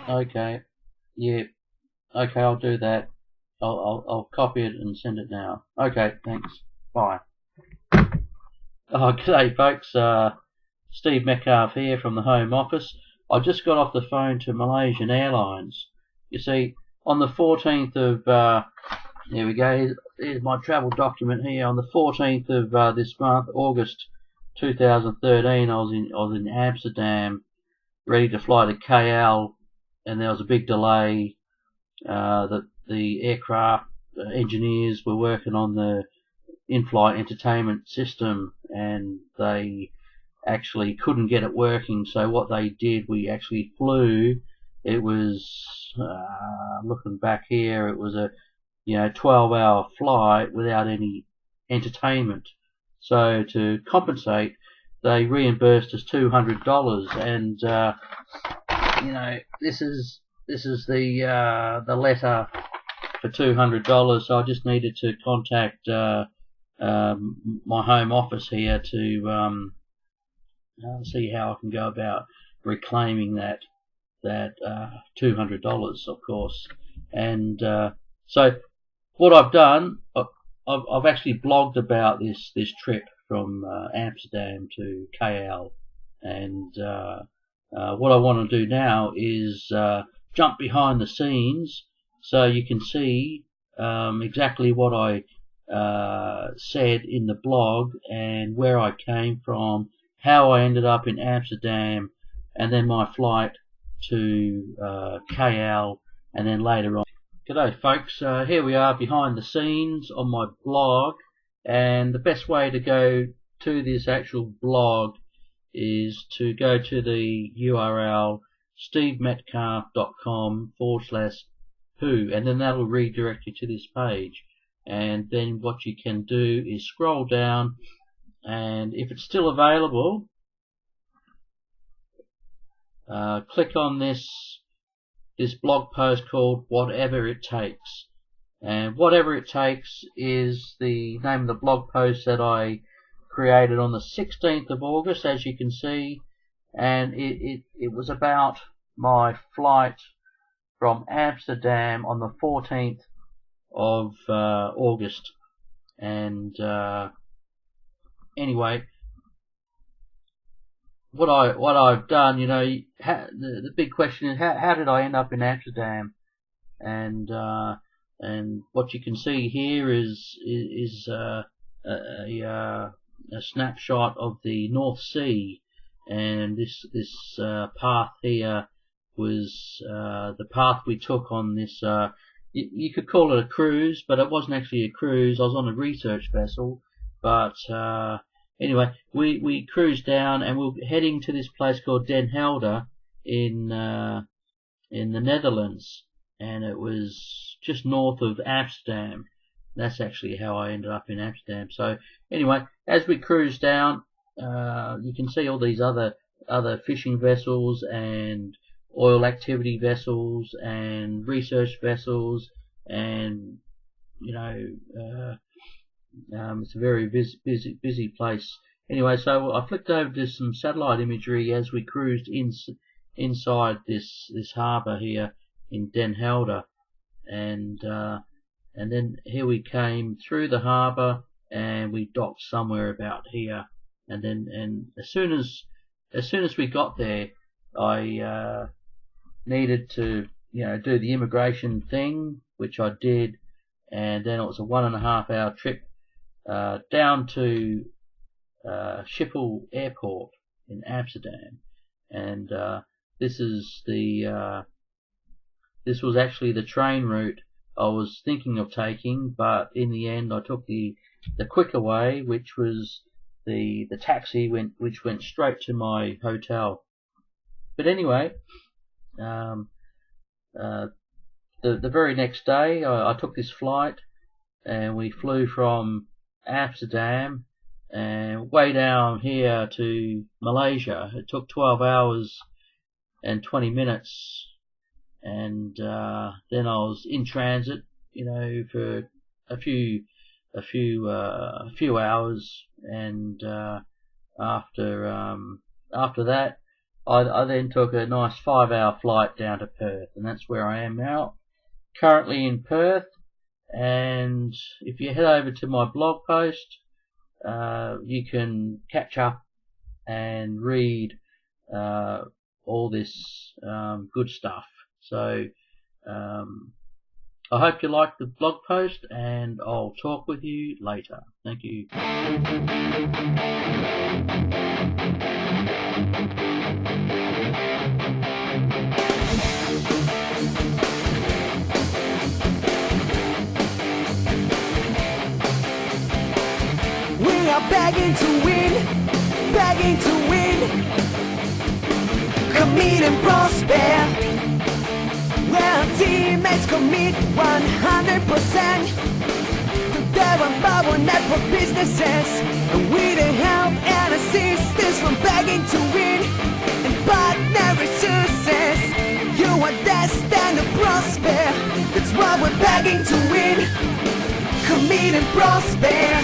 Okay. Yeah. Okay, I'll do that. I'll copy it and send it now. Okay, thanks. Bye. Oh, g'day folks. Steve Metcalf here from the Home Office. I just got off the phone to Malaysian Airlines. You see, on the 14th of here we go. Here's my travel document here. On the 14th of this month, August 2013, I was in Amsterdam, ready to fly to KL, and there was a big delay. That the aircraft engineers were working on the in-flight entertainment system, and they actually couldn't get it working. So what they did, we actually flew. It was looking back here, it was a 12-hour flight without any entertainment. So to compensate, they reimbursed us $200, and this is the letter for $200. So I just needed to contact my home office here to see how I can go about reclaiming that $200, of course. And so what I've done, I've actually blogged about this trip from Amsterdam to KL, and what I want to do now is jump behind the scenes so you can see exactly what I said in the blog, and where I came from, how I ended up in Amsterdam, and then my flight to KL, and then later on. G'day folks, here we are behind the scenes on my blog, and the best way to go to this actual blog is to go to the URL stevemetcalf.com/who, and then that'll redirect you to this page. And then what you can do is scroll down, and if it's still available, click on this blog post called Whatever It Takes. And Whatever It Takes is the name of the blog post that I created on the 16th of August, as you can see, and it was about my flight from Amsterdam on the 14th of August. And anyway, what I've done, the big question is how did I end up in Amsterdam? And what you can see here is a snapshot of the North Sea, and this path here was the path we took on this. You could call it a cruise, but it wasn't actually a cruise. I was on a research vessel, but anyway, we cruised down, and we're heading to this place called Den Helder in the Netherlands, and it was just north of Amsterdam. That's actually how I ended up in Amsterdam. So anyway, as we cruised down, you can see all these other fishing vessels and oil activity vessels and research vessels, and it's a very busy place. Anyway, so I flicked over to some satellite imagery as we cruised inside this harbour here in Den Helder, and then here we came through the harbour, and we docked somewhere about here. And as soon as we got there, I needed to do the immigration thing, which I did, and then it was a 1.5 hour trip down to Schiphol Airport in Amsterdam, and this was actually the train route I was thinking of taking, but in the end I took the quicker way, which was the taxi which went straight to my hotel. But anyway, the very next day I took this flight, and we flew from Amsterdam and way down here to Malaysia. It took 12 hours and 20 minutes, and then I was in transit, for a few hours, and after that I then took a nice 5-hour flight down to Perth, and that's where I am now. Currently in Perth, and if you head over to my blog post, you can catch up and read all this good stuff. So I hope you like the blog post, and I'll talk with you later. Thank you. We are begging to win, commit and prosper. Where our teammates commit 100% to their unpowered network businesses, and with the help and assistance from begging to win and partner resources, you are destined to prosper. That's why we're begging to win, commit and prosper.